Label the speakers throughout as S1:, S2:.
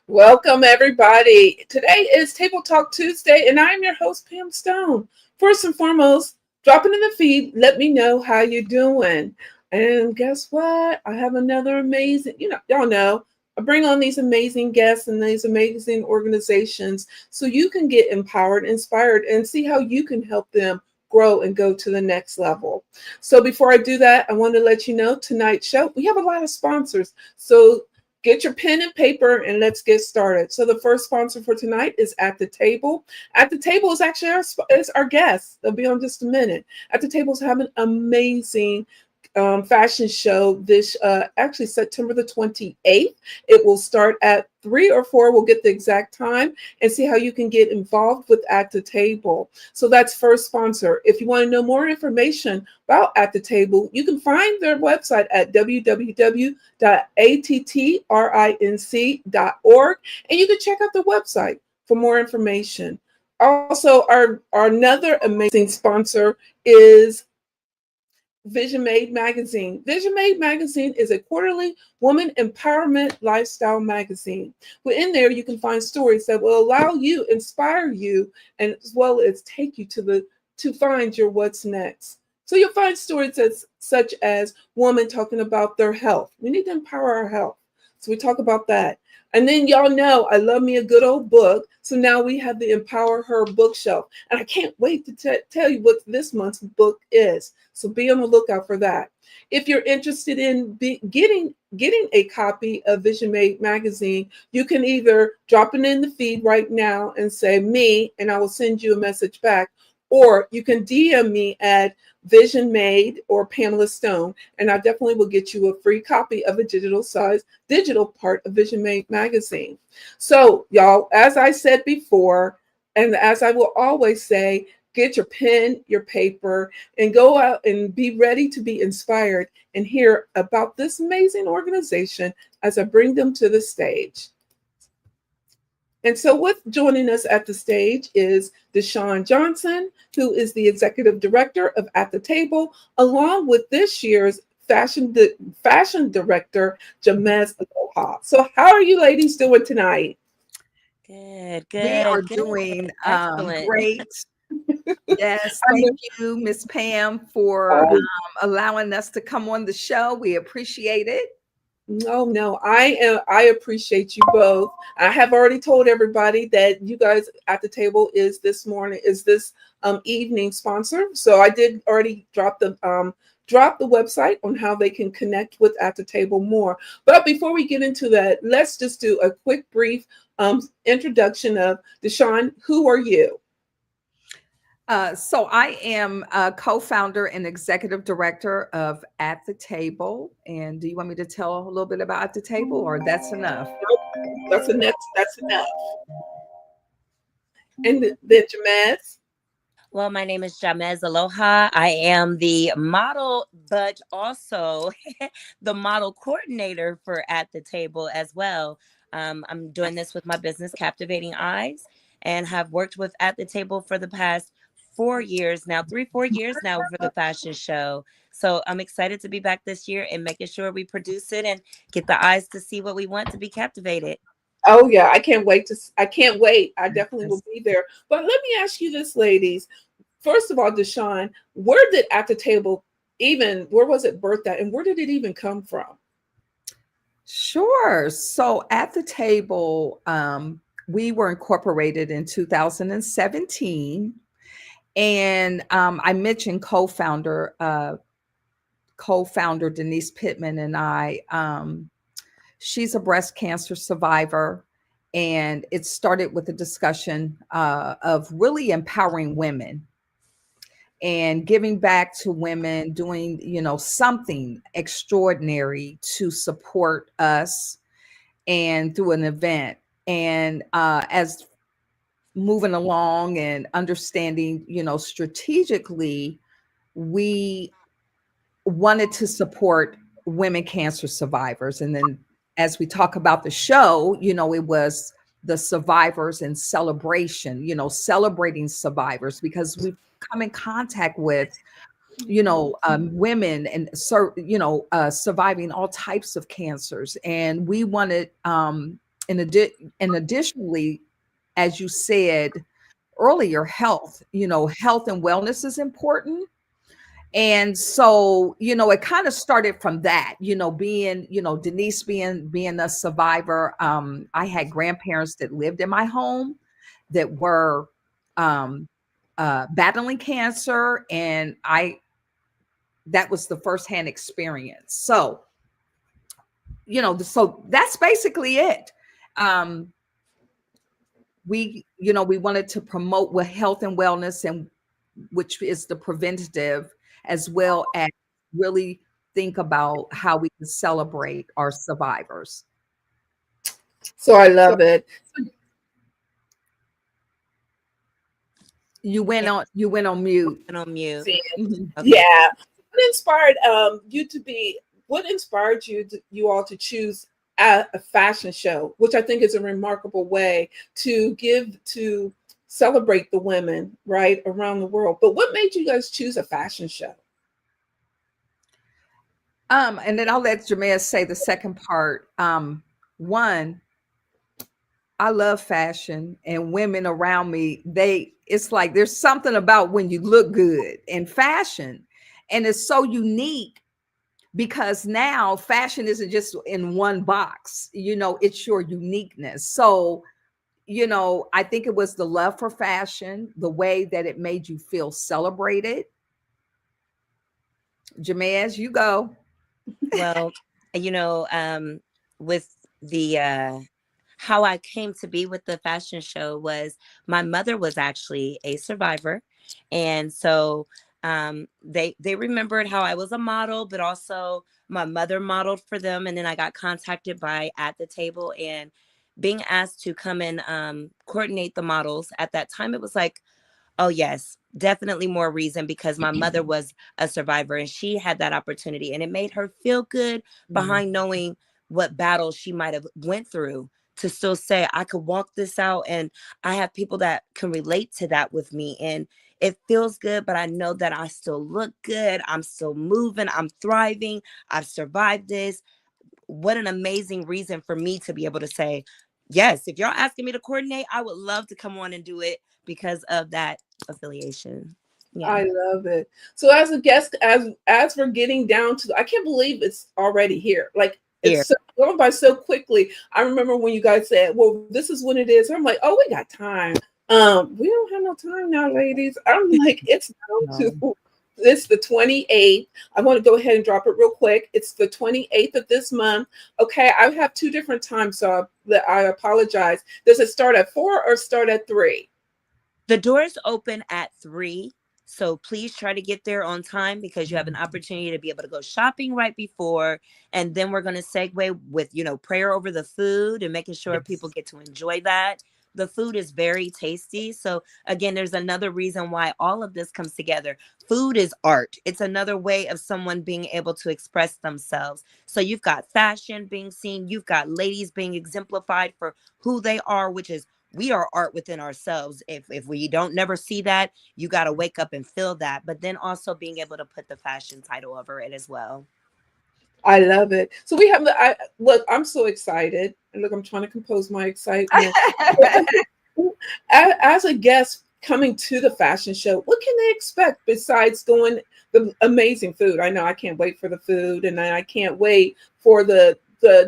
S1: Welcome, everybody. Today is Table Talk Tuesday, and I'm your host, Pam Stone. First and foremost, drop it in the feed. Let me know how you're doing. And guess what? I have another amazing, y'all know, I bring on these amazing guests and these amazing organizations so you can get empowered, inspired, and see how you can help them grow and go to the next level. So before I do that, I want to let you know tonight's show, we have a lot of sponsors. So get your pen and paper and let's get started. So the first sponsor for tonight is At the Table. At the Table is actually our guest. They'll be on just a minute. At the Table is having an amazing fashion show this actually September the 28th. It will start at 3 or 4. We'll get the exact time and see how you can get involved with At the Table. So that's first sponsor. If you want to know more information about At the Table, you can find their website at www.attrinc.org, and you can check out the website for more information. Also, our another amazing sponsor is Vision Made Magazine. Vision Made Magazine is a quarterly woman empowerment lifestyle magazine. Within there, you can find stories that will allow you, inspire you, and as well as take you to find your what's next. So you'll find stories such as women talking about their health. We need to empower our health. So we talk about that. And then y'all know I love me a good old book. So now we have the Empower Her bookshelf. And I can't wait to tell you what this month's book is. So be on the lookout for that. If you're interested in getting a copy of Vision Made magazine, you can either drop it in the feed right now and say me, and I will send you a message back. Or you can DM me at Vision Made or Pamela Stone, and I definitely will get you a free copy of a digital part of Vision Made magazine. So, y'all, as I said before, and as I will always say, get your pen, your paper, and go out and be ready to be inspired and hear about this amazing organization as I bring them to the stage. And so, with joining us at the stage is Deshawn Johnson, who is the executive director of At the Table, along with this year's fashion director, Jamez Aloha. So, how are you ladies doing tonight?
S2: Good,
S3: We are
S2: good, good.
S3: doing
S2: Excellent.
S3: great. Yes,
S1: I
S3: thank
S1: know.
S3: you, Miss Pam, for
S1: Oh,
S3: allowing us to come on the show. We appreciate it.
S1: no, I appreciate you both. I have already told everybody that you guys at the table is this evening sponsor. So I did already drop the website on how they can connect with At the Table more. But before we get into that, let's just do a quick brief introduction of Deshawn. Who are you?
S3: So I am a co-founder and executive director of At the Table. And do you want me to tell a little bit about At the Table, or that's enough?
S1: Nope, that's enough. And then Jamez.
S2: Well, my name is Jamez Aloha. I am the model, but also the model coordinator for At the Table as well. I'm doing this with my business, Captivating Eyes, and have worked with At the Table for the past 4 years now, 3, 4 years now for the fashion show. So I'm excited to be back this year and making sure we produce it and get the eyes to see what we want to be captivated.
S1: Oh yeah, I can't wait. I definitely will
S3: Yes.
S1: be there. But let me ask you this, ladies. First of all, Deshawn, where did At the Table where was it birthed at and where did it even come from?
S3: Sure. So At the Table, we were incorporated in 2017. And I mentioned co-founder Denise Pittman and I. She's a breast cancer survivor, and it started with a discussion of really empowering women and giving back to women, doing something extraordinary to support us, and through an event. And as moving along and understanding, strategically, we wanted to support women cancer survivors. And then as we talk about the show, it was the survivors and celebration, celebrating survivors, because we've come in contact with women and surviving all types of cancers, and we wanted and additionally, as you said earlier, health, health and wellness is important. And so, it kind of started from that, being, Denise being a survivor. I had grandparents that lived in my home that were um, battling cancer, and that was the firsthand experience. So, so that's basically it. Um, we wanted to promote with health and wellness, and which is the preventative, as well as really think about how we can celebrate our survivors.
S1: So I love it.
S3: You went on mute.
S2: And on mute.
S3: Mhm.
S2: Okay.
S1: Yeah. What inspired what inspired you all to choose a fashion show, which I think is a remarkable way to celebrate the women right around the world. But what made you guys choose a fashion show?
S3: And then I'll let Jamea say the second part. One, I love fashion, and women around me, it's like there's something about when you look good in fashion, and it's so unique because now fashion isn't just in one box, it's your uniqueness. So, I think it was the love for fashion, the way that it made you feel celebrated. Jamez, you go.
S2: Well, with the how I came to be with the fashion show was my mother was actually a survivor. And so they remembered how I was a model, but also my mother modeled for them. And then I got contacted by At the Table and being asked to come and coordinate the models. At that time, it was like, oh, yes, definitely more reason because my mother was a survivor and she had that opportunity and it made her feel good behind knowing what battles she might have went through to still say, I could walk this out and I have people that can relate to that with me. And it feels good, but I know that I still look good. I'm still moving. I'm thriving. I've survived this. What an amazing reason for me to be able to say, yes, if y'all asking me to coordinate, I would love to come on and do it because of that affiliation. Yeah.
S1: I love it. So as a guest, as we're getting down to, I can't believe it's already here. Like
S2: Here.
S1: it's going by so quickly. I remember when you guys said, "Well, this is when it is." I'm like, "Oh, we got time." We don't have no time now, ladies. I'm like, it's down to it's the 28th. I want to go ahead and drop it real quick. It's the 28th of this month. Okay, I have two different times, so I apologize. Does it start at 4 or start at 3?
S2: The doors open at 3. So please try to get there on time because you have an opportunity to be able to go shopping right before. And then we're going to segue with, prayer over the food and making sure people get to enjoy that. The food is very tasty. So again, there's another reason why all of this comes together. Food is art. It's another way of someone being able to express themselves. So you've got fashion being seen. You've got ladies being exemplified for who they are, which is we are art within ourselves. If we don't never see that, you got to wake up and feel that. But then also being able to put the fashion title over it as well.
S1: I love it. So we have look, I'm so excited. And look, I'm trying to compose my excitement. As a guest coming to the fashion show, what can they expect besides going the amazing food? I know I can't wait for the food and I can't wait for the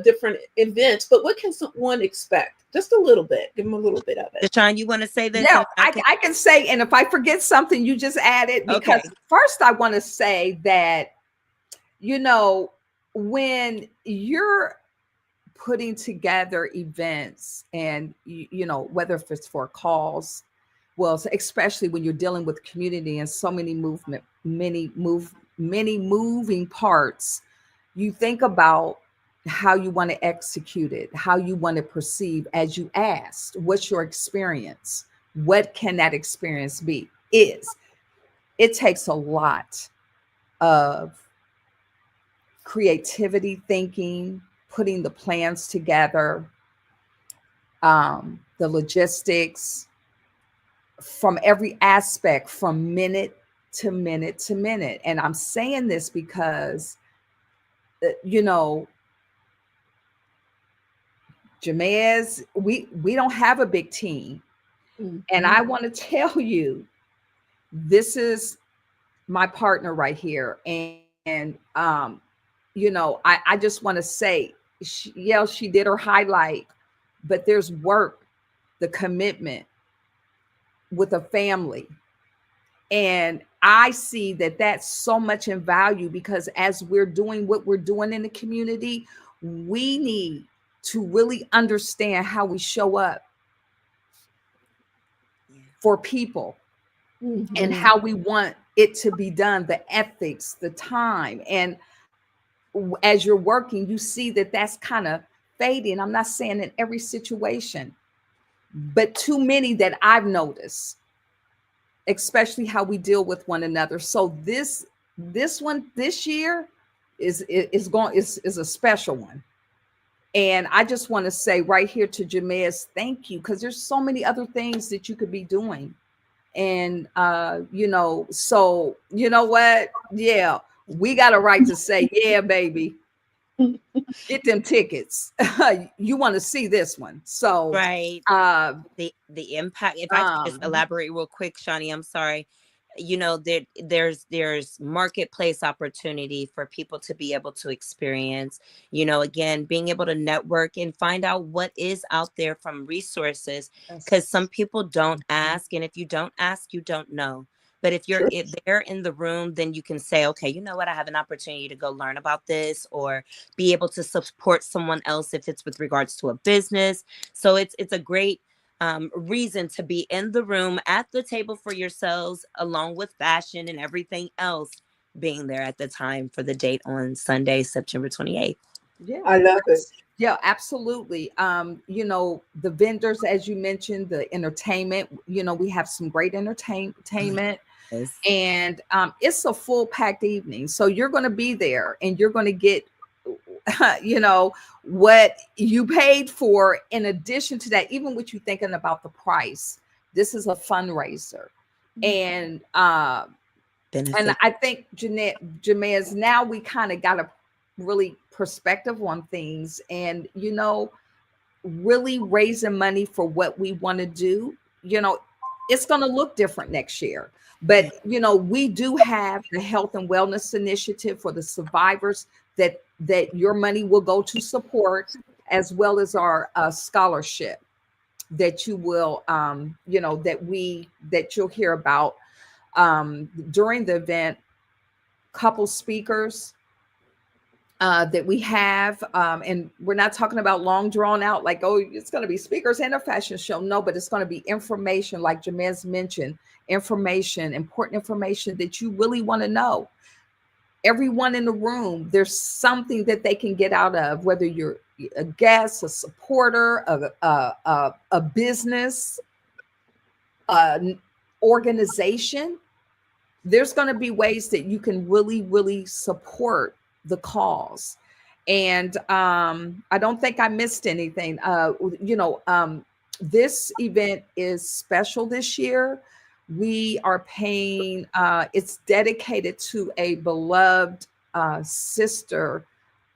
S1: different events, but what can someone expect? Just a little bit. Give them a little bit of it.
S2: Deshawn, you want to say this?
S3: Yeah, I can say, and if I forget something, you just add it. Because first I want to say that, when you're putting together events and, whether if it's for a cause, well, especially when you're dealing with community and so many many moving parts, you think about how you want to execute it, how you want to perceive. As you asked, what's your experience? What can that experience be? It takes a lot of creativity, thinking, putting the plans together, the logistics, from every aspect, from minute to minute to minute. And I'm saying this because, Jamez, we don't have a big team. And I want to tell you, this is my partner right here. And I just want to say, she did her highlight, but there's work, the commitment with a family. And I see that that's so much in value, because as we're doing what we're doing in the community, we need to really understand how we show up for people and how we want it to be done, the ethics, the time. And as you're working, you see that that's kind of fading. I'm not saying in every situation, but too many that I've noticed, especially how we deal with one another. So this one this year is a special one. And I just want to say right here to Jamez, thank you, because there's so many other things that you could be doing. And so you know what? Yeah, we got a right to say, yeah, baby, get them tickets. You want to see this one. So
S2: right. The impact, if I could just elaborate real quick, Shani, I'm sorry. There's marketplace opportunity for people to be able to experience, again, being able to network and find out what is out there from resources, because some people don't ask. And if you don't ask, you don't know. But if you're there in the room, then you can say, okay, you know what? I have an opportunity to go learn about this, or be able to support someone else if it's with regards to a business. So it's a great reason to be in the room at the table for yourselves, along with fashion and everything else, being there at the time for the date on Sunday, September 28th.
S3: Yeah,
S1: I love it.
S3: Yeah, absolutely. The vendors, as you mentioned, the entertainment, we have some great entertainment.
S2: Yes.
S3: And it's a full packed evening. So you're going to be there and you're going to get what you paid for. In addition to that, even what you're thinking about the price, this is a fundraiser. And I think Jamez, now we kind of got a really perspective on things, and really raising money for what we want to do. It's going to look different next year, but we do have the health and wellness initiative for the survivors that your money will go to support, as well as our scholarship that you will, that you'll hear about during the event. Couple speakers that we have, and we're not talking about long drawn out, like, oh, it's going to be speakers and a fashion show. No, but it's going to be information, like Jamez mentioned, important information that you really want to know. Everyone in the room, there's something that they can get out of, whether you're a guest, a supporter of a business, organization. There's going to be ways that you can really, really support the cause. And I don't think I missed anything. This event is special this year. We are paying, it's dedicated to a beloved sister,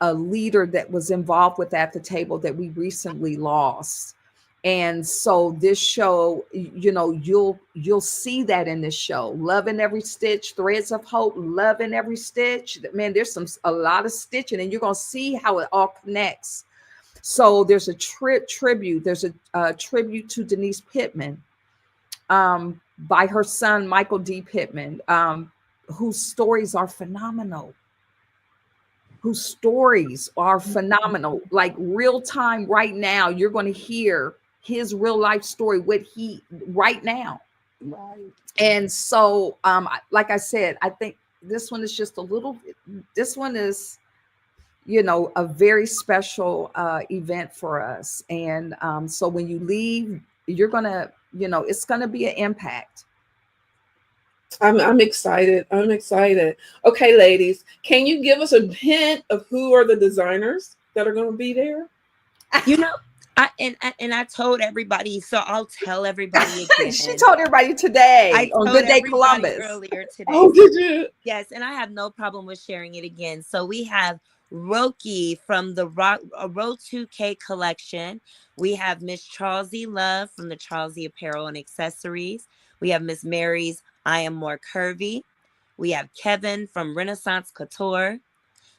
S3: a leader that was involved with At the Table that we recently lost. And so this show, you'll see that in this show. Love in Every Stitch, Threads of Hope, Love in Every Stitch. Man, there's a lot of stitching, and you're going to see how it all connects. So there's a tribute. There's a tribute to Denise Pittman by her son, Michael D. Pittman, whose stories are phenomenal. Like real time right now, you're going to hear his real life story, right now. Right. And so, like I said, I think this one is a very special event for us. And so when you leave, you're going to, it's going to be an impact.
S1: I'm excited. Okay, ladies, can you give us a hint of who are the designers that are going to be there?
S2: I told everybody, so I'll tell everybody again.
S3: She told everybody today on Good Day Columbus
S2: earlier today.
S1: Oh, did you?
S2: Yes, and I have no problem with sharing it again. So we have Roki from the Row 2K collection. We have Miss Charlesy Love from the Charlesy Apparel and Accessories. We have Miss Mary's I Am More Curvy. We have Kevin from Renaissance Couture.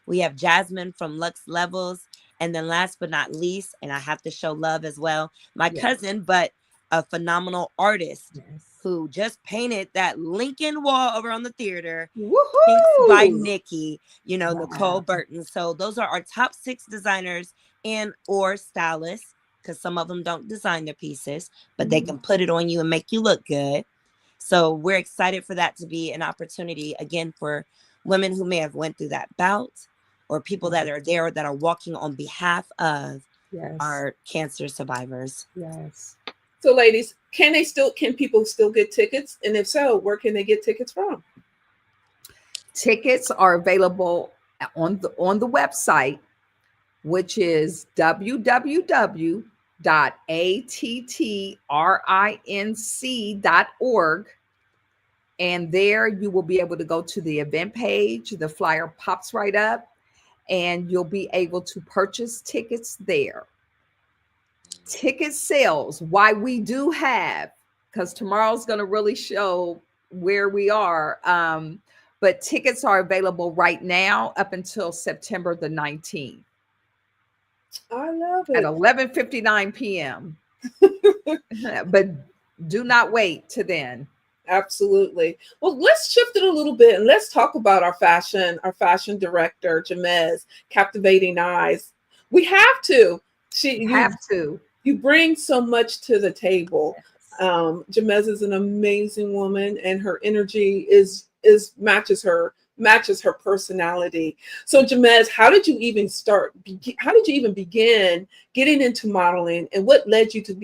S2: We have Jasmine from Lux Levels. And then last but not least, and I have to show love as well, my
S3: Yes.
S2: cousin, but a phenomenal artist
S3: Yes.
S2: who just painted that Lincoln wall over on the theater. Pinks by
S3: Woohoo!
S2: Nikki, you know,
S3: Wow.
S2: Nicole Burton. So those are our top 6 designers and or stylists, because some of them don't design their pieces, but they can put it on you and make you look good. So we're excited for that to be an opportunity again for women who may have went through that bout, or people that are there that are walking on behalf of
S3: Yes.
S2: our cancer survivors.
S3: Yes.
S1: So, ladies, can people still get tickets? And if so, where can they get tickets from?
S3: Tickets are available on the website, which is www.attrinc.org. And there you will be able to go to the event page. The flyer pops right up, and you'll be able to purchase tickets there. Ticket sales, why we do have, because tomorrow's going to really show where we are. But tickets are available right now up until September the 19th
S1: I love
S3: at
S1: it.
S3: 11:59 p.m. But do not wait to then.
S1: Absolutely. Well, let's shift it a little bit and let's talk about our fashion director, Jamez, Captivating Eyes. We have to. You bring so much to the table. Jamez is an amazing woman, and her energy matches her personality. So, Jamez, how did you even begin getting into modeling, and what led you to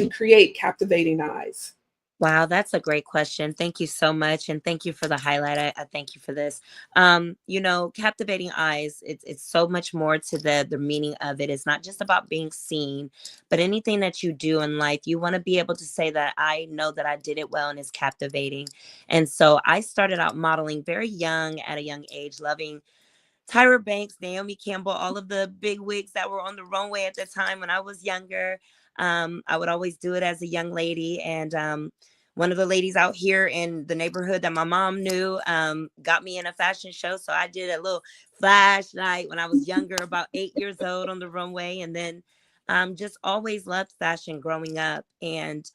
S1: create Captivating Eyes?
S2: Wow, that's a great question. Thank you so much. And thank you for the highlight. I thank you for this. You know, Captivating Eyes, it's so much more to the meaning of it. It's not just about being seen, but anything that you do in life, you want to be able to say that I know that I did it well and it's captivating. And so I started out modeling very young, at a young age, loving Tyra Banks, Naomi Campbell, all of the big wigs that were on the runway at the time when I was younger. I would always do it as a young lady. And one of the ladies out here in the neighborhood that my mom knew got me in a fashion show. So I did a little flash night when I was younger, about 8 years old, on the runway. And then just always loved fashion growing up, and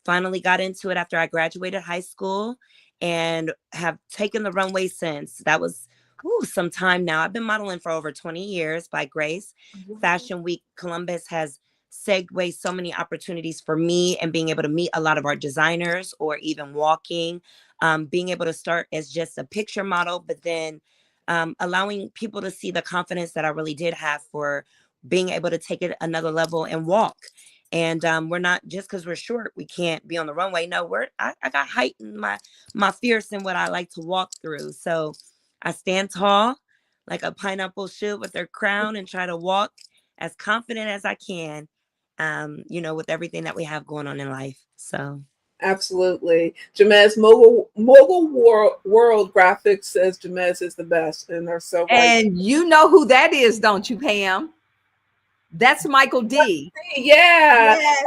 S2: finally got into it after I graduated high school, and have taken the runway since. That was some time now. I've been modeling for over 20 years by grace. Fashion Week Columbus has segued so many opportunities for me, and being able to meet a lot of our designers, or even walking, being able to start as just a picture model, but then allowing people to see the confidence that I really did have for being able to take it another level and walk. And we're not, just because we're short, we can't be on the runway. No, I got height in my fierce and what I like to walk through. So I stand tall like a pineapple should with their crown, and try to walk as confident as I can, you know, with everything that we have going on in life. So
S1: absolutely. Jamez, Mogul World Graphics says Jamez is the best, and they're so right.
S3: And you know who that is, don't you, Pam? That's Michael D.
S1: Yeah.
S3: Yes.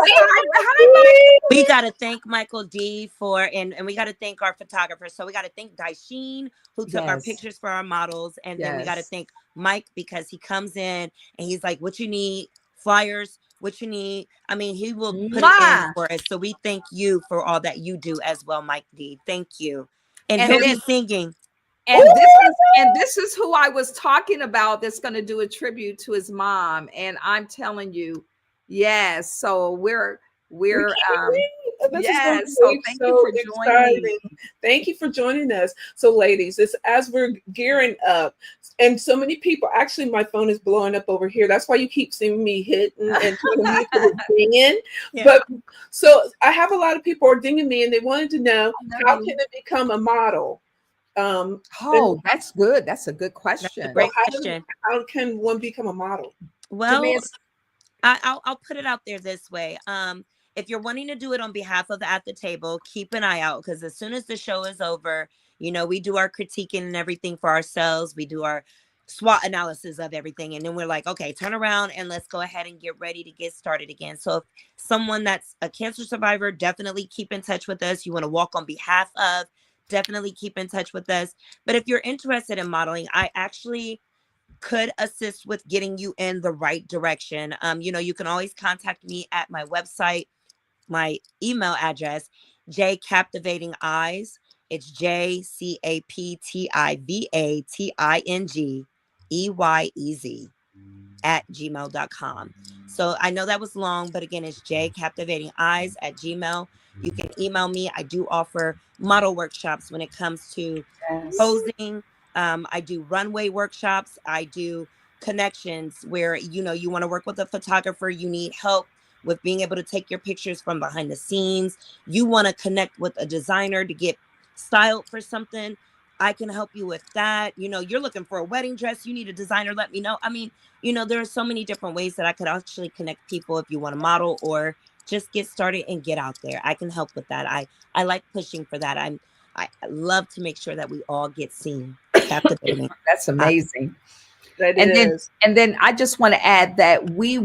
S2: We got to thank Michael D for, and we got to thank our photographers. So we got to thank Daisheen, who took our pictures for our models. And then we got to thank Mike, because he comes in and he's like, what you need, flyers, what you need. I mean, he will put it in for us. So we thank you for all that you do as well, Mike D. Thank you. And he'll be singing.
S3: And this is who I was talking about, that's going to do a tribute to his mom. And I'm telling you, yes. So we're yes. So thank you for joining me.
S1: Thank you for joining us. So, ladies, as we're gearing up, and so many people, actually, my phone is blowing up over here. That's why you keep seeing me hitting and dinging. Yeah. But so I have a lot of people are dinging me, and they wanted to know, how can it become a model?
S3: That's good. That's a good question.
S2: That's a great question.
S1: How can one become a model?
S2: Well, I'll put it out there this way. If you're wanting to do it on behalf of At the Table, keep an eye out, because as soon as the show is over, you know, we do our critiquing and everything for ourselves. We do our SWOT analysis of everything. And then we're like, okay, turn around and let's go ahead and get ready to get started again. So if someone that's a cancer survivor, definitely keep in touch with us. You want to walk on behalf of, definitely keep in touch with us. But if you're interested in modeling, I actually could assist with getting you in the right direction. You can always contact me at my website, my email address, J Captivating Eyes. It's JCaptivatingEyez at gmail.com. So I know that was long, but again, it's jcaptivatingeyes at gmail. You can email me. I do offer model workshops when it comes to
S3: Yes.
S2: posing. I do runway workshops. I do connections where, you want to work with a photographer. You need help with being able to take your pictures from behind the scenes. You want to connect with a designer to get styled for something. I can help you with that. You're looking for a wedding dress. You need a designer. Let me know. I mean, there are so many different ways that I could actually connect people if you want to model or just get started and get out there. I can help with that. I like pushing for that. I love to make sure that we all get seen. Captivating.
S3: That's amazing.
S1: That
S3: And
S1: is.
S3: then I just want to add that we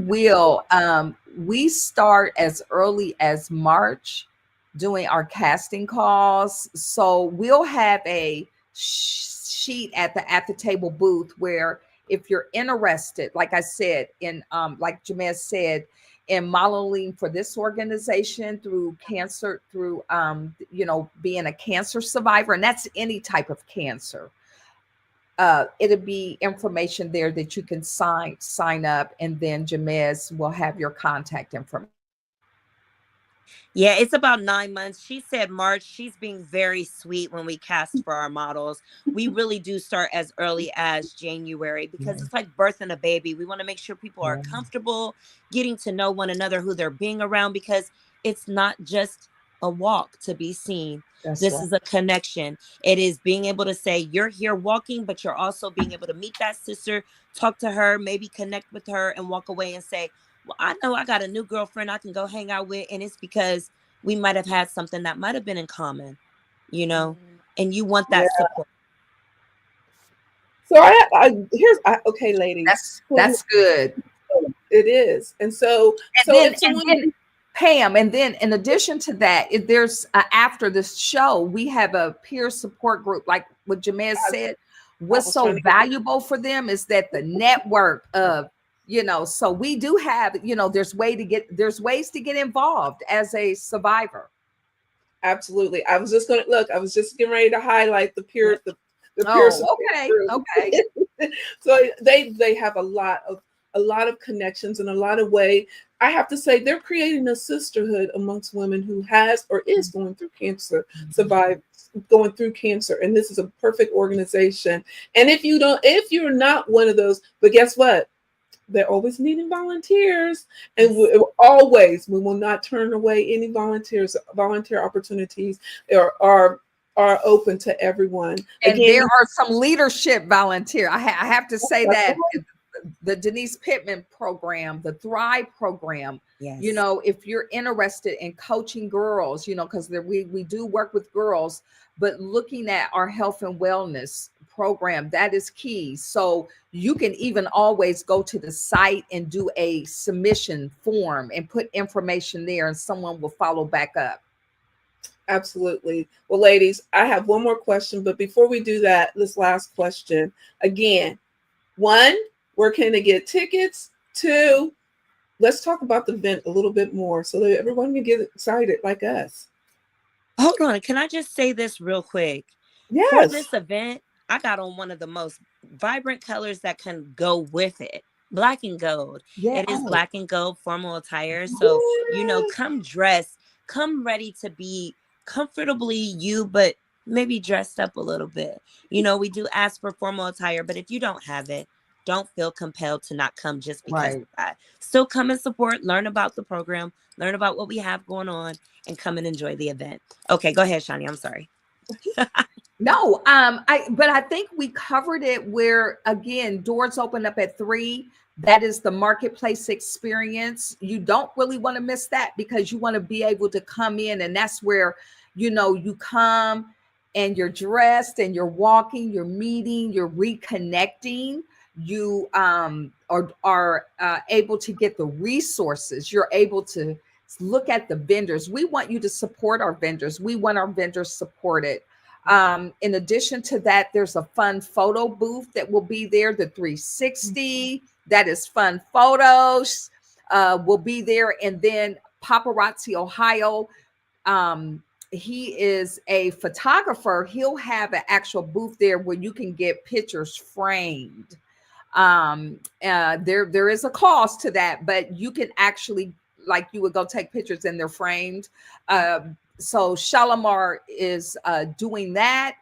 S3: start as early as March doing our casting calls. So we'll have a sheet at the table booth where if you're interested, like I said, in like Jamez said, in modeling for this organization through cancer, through being a cancer survivor, and that's any type of cancer. It'll be information there that you can sign up, and then Jamez will have your contact information.
S2: Yeah, it's about 9 months. She said March. She's being very sweet when we cast for our models. We really do start as early as January because it's like birthing a baby. We want to make sure people are comfortable getting to know one another, who they're being around, because it's not just a walk to be seen. This is a connection. It is being able to say you're here walking, but you're also being able to meet that sister, talk to her, maybe connect with her, and walk away and say, well, I know I got a new girlfriend I can go hang out with. And it's because we might have had something that might have been in common, and you want that support.
S1: So okay, ladies.
S3: That's good.
S1: It is. And so,
S3: then Pam, and then in addition to that, if there's after this show, we have a peer support group, like what Jamez said. What's so valuable for them is that the network of, so we do have, there's ways to get involved as a survivor.
S1: Absolutely. I was just getting ready to highlight the peer support group.
S3: Okay.
S1: So they have a lot of connections and a lot of way. I have to say they're creating a sisterhood amongst women who has or is going through cancer, going through cancer. And this is a perfect organization. And if you're not one of those, but guess what? They're always needing volunteers, and we will not turn away any volunteer opportunities are open to everyone.
S3: And there are some leadership volunteer. I have to say that the Denise Pittman program, the Thrive program, if you're interested in coaching girls, because we do work with girls, but looking at our health and wellness program, that is key. So you can even always go to the site and do a submission form and put information there, and someone will follow back up.
S1: Absolutely. Well, ladies, I have one more question, but before we do that, this last question again, 1, where can they get tickets? 2, let's talk about the event a little bit more so that everyone can get excited like us.
S2: Hold on. Can I just say this real quick?
S1: Yes.
S2: For this event, I got on one of the most vibrant colors that can go with it. Black and gold.
S3: Yeah.
S2: It is black and gold formal attire. So, come dressed, come ready to be comfortably you, but maybe dressed up a little bit. We do ask for formal attire, but if you don't have it, don't feel compelled to not come just because of that. Still come and support, learn about the program, learn about what we have going on, and come and enjoy the event. Okay, go ahead, Shani. I'm sorry.
S3: No, I think we covered it where, again, doors open up at 3. That is the marketplace experience. You don't really want to miss that because you want to be able to come in, and that's where, you come and you're dressed and you're walking, you're meeting, you're reconnecting. you are able to get the resources. You're able to look at the vendors. We want you to support our vendors. We want our vendors supported. In addition to that, there's a fun photo booth that will be there. The 360, that is fun photos, will be there. And then Paparazzi Ohio, he is a photographer. He'll have an actual booth there where you can get pictures framed. There is a cost to that, but you can actually, like, you would go take pictures and they're framed. So Shalimar is doing that.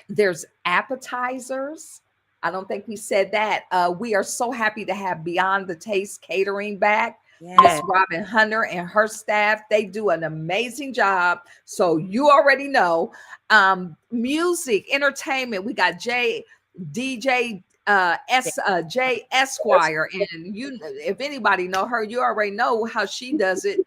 S3: There's appetizers. I don't think we said that. We are so happy to have Beyond the Taste Catering back. Miss
S2: Yes.
S3: Robin Hunter and her staff, they do an amazing job. So you already know. Music, entertainment. We got DJ J Esquire, and you, if anybody know her, you already know how she does it.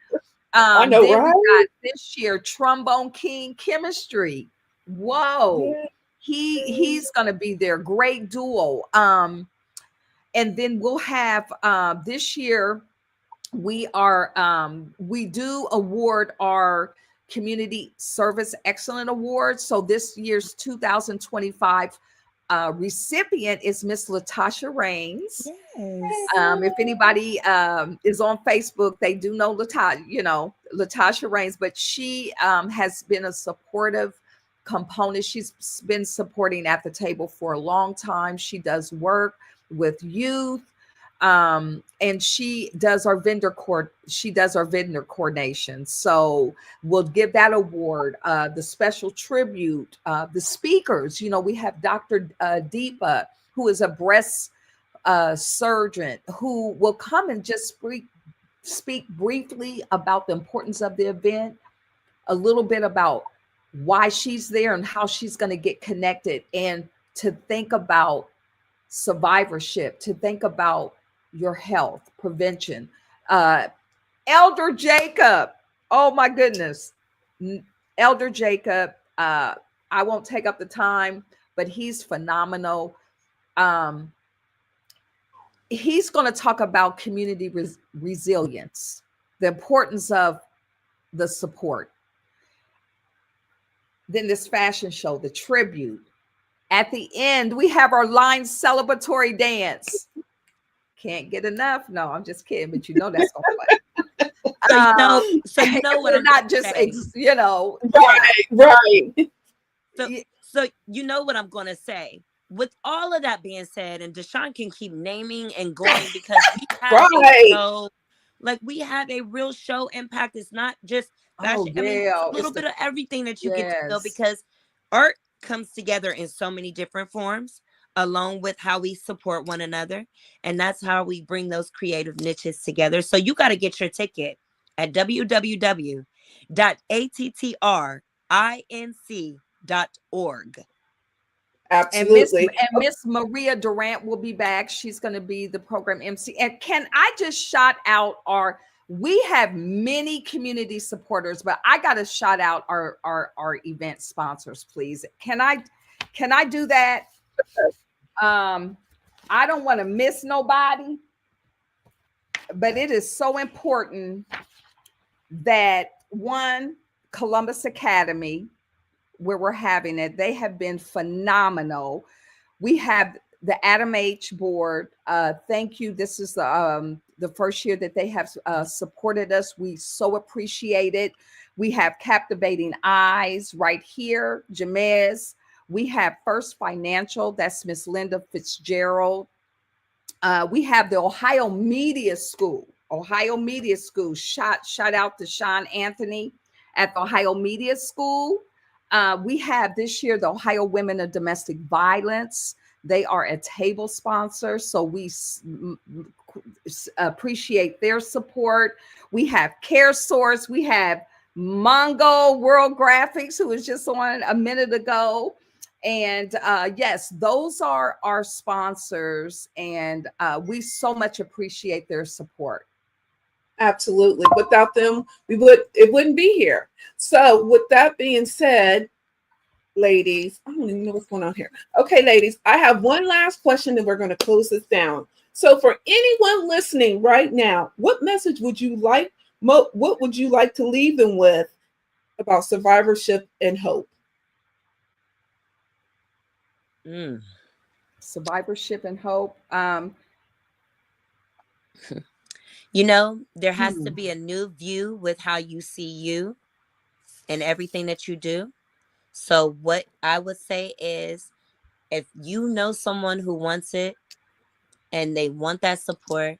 S1: I know,
S3: then
S1: right?
S3: we got this year Trombone King Chemistry. Whoa,
S1: Yeah.
S3: he's gonna be there. Great duo. And then we'll have this year we do award our Community Service Excellent Award. So this year's 2025 recipient is Miss Latasha Rains.
S2: Yes.
S3: If anybody is on Facebook, they do know Latasha Rains, but she has been a supportive component. She's been supporting At the Table for a long time. She does work with youth, and she does our vendor coordination. So we'll give that award, the special tribute, the speakers. We have Dr. Deepa, who is a breast surgeon, who will come and just speak briefly about the importance of the event, a little bit about why she's there and how she's going to get connected, and to think about survivorship, to think about your health, prevention. Elder Jacob, oh my goodness. Elder Jacob, I won't take up the time, but he's phenomenal. He's going to talk about community resilience, the importance of the support. Then this fashion show, the tribute. At the end, we have our line celebratory dance. Can't get enough. No, I'm just kidding, but that's going to play.
S2: So you know what
S3: we're
S2: I'm
S3: not
S2: gonna
S3: just,
S2: say.
S1: Right.
S2: So you know what I'm going to say. With all of that being said, and Deshaun can keep naming and going, because we have a show, like we have a real show impact. It's not just fashion. I mean, it's a little bit of everything that you get to know, because art comes together in so many different forms, along with how we support one another. And that's how we bring those creative niches together. So you got to get your ticket at www.attrinc.org.
S1: Absolutely.
S3: And Miss Maria Durant will be back. She's going to be the program MC. And can I just shout out we have many community supporters, but I got to shout out our event sponsors, please. Can I do that? I don't want to miss nobody, but it is so important that Columbus Academy, where we're having it, they have been phenomenal. We have the Adam H board. Thank you. This is the first year that they have supported us. We so appreciate it. We have Captivating Eyes right here, Jamez. We have First Financial. That's Miss Linda Fitzgerald. We have the Ohio Media School. Shout out to Sean Anthony at the Ohio Media School. We have this year the Ohio Women of Domestic Violence. They are a table sponsor, so we appreciate their support. We have CareSource. We have Mongo World Graphics, who was just on a minute ago. And yes, those are our sponsors, and we so much appreciate their support.
S1: Absolutely. Without them, it wouldn't be here. So with that being said, ladies, I don't even know what's going on here. Okay, ladies, I have one last question and we're going to close this down. So for anyone listening right now, what message would you like, what would you like to leave them with about survivorship and hope?
S3: Survivorship and hope.
S2: You know, there has to be a new view with how you see you and everything that you do. So what I would say is, if you know someone who wants it and they want that support,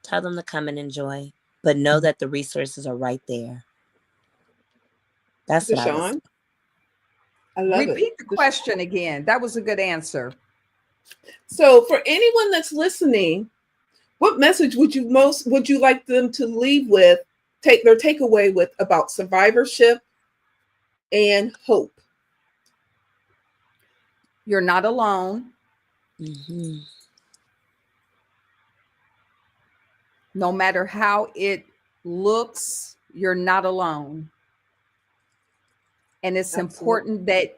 S2: tell them to come and enjoy, but know that the resources are right there. That's what I would say.
S1: Deshawn? I love it.
S3: Repeat the question again. That was a good answer.
S1: So for anyone that's listening, what message would you like them to leave with, take their takeaway with about survivorship and hope?
S3: You're not alone.
S2: Mm-hmm.
S3: No matter how it looks, you're not alone. And it's important that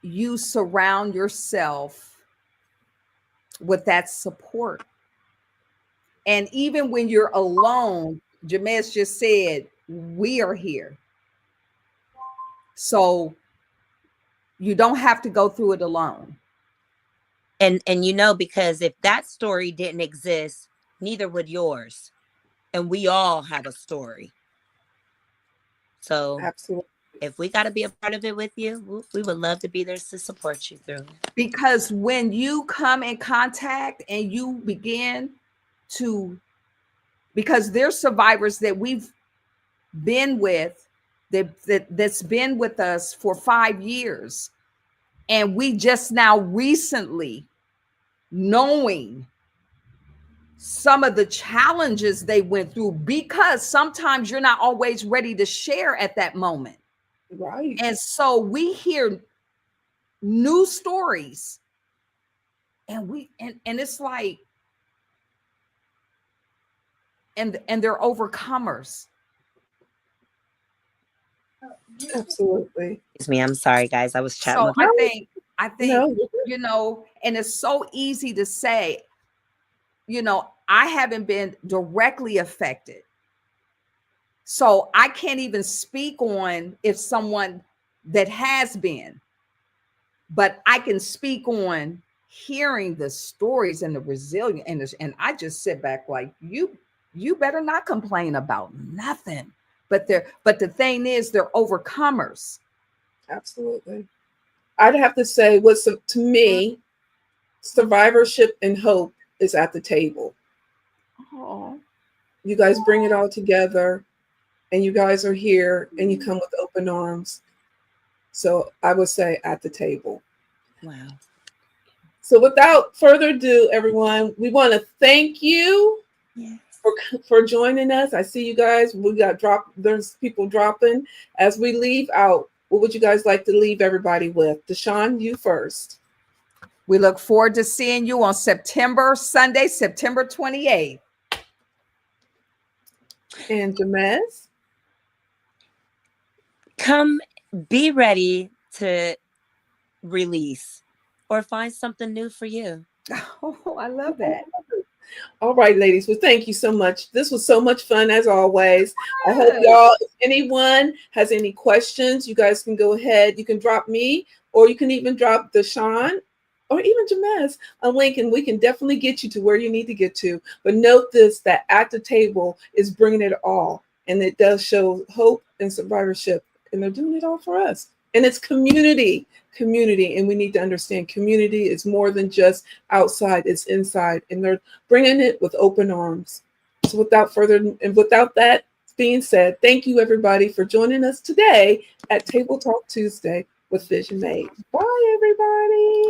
S3: you surround yourself with that support. And even when you're alone, Jamez just said, we are here. So you don't have to go through it alone.
S2: And you know, because if that story didn't exist, neither would yours. And we all have a story. So
S1: Absolutely.
S2: If we got to be a part of it with you, we would love to be there to support you through.
S3: Because when you come in contact and you begin to, because there's survivors that we've been with, that's been with us for 5 years. And we just now recently knowing some of the challenges they went through, because sometimes you're not always ready to share at that moment.
S1: Right.
S3: And so we hear new stories and it's like, and they're overcomers.
S1: Absolutely.
S2: Excuse me, I'm sorry, guys. I was chatting.
S3: So I think,
S1: No.
S3: you know, and it's so easy to say, you know, I haven't been directly affected. So I can't even speak on if someone that has been, but I can speak on hearing the stories and the resilience. And I just sit back like, you better not complain about nothing. But the thing is, they're overcomers.
S1: Absolutely. I'd have to say, to me, survivorship and hope is at the table.
S3: Oh.
S1: You guys bring it all together, and you guys are here, and you come with open arms. So I would say at the table.
S2: Wow.
S1: So without further ado, everyone, we want to thank you for joining us. I see you guys. There's people dropping. As we leave out, what would you guys like to leave everybody with? Deshawn, you first.
S3: We look forward to seeing you on Sunday, September 28th.
S1: And Jamez?
S2: Come, be ready to release or find something new for you.
S3: Oh, I love that.
S1: All right, ladies. Well, thank you so much. This was so much fun as always. I hope y'all, if anyone has any questions, you guys can go ahead. You can drop me, or you can even drop Deshawn or even Jamez a link, and we can definitely get you to where you need to get to. But note this, that at the table is bringing it all. And it does show hope and survivorship. And they're doing it all for us. And it's community. And we need to understand community is more than just outside, it's inside, and they're bringing it with open arms. So without that being said, thank you everybody for joining us today at Table Talk Tuesday with Vision Made. Bye everybody.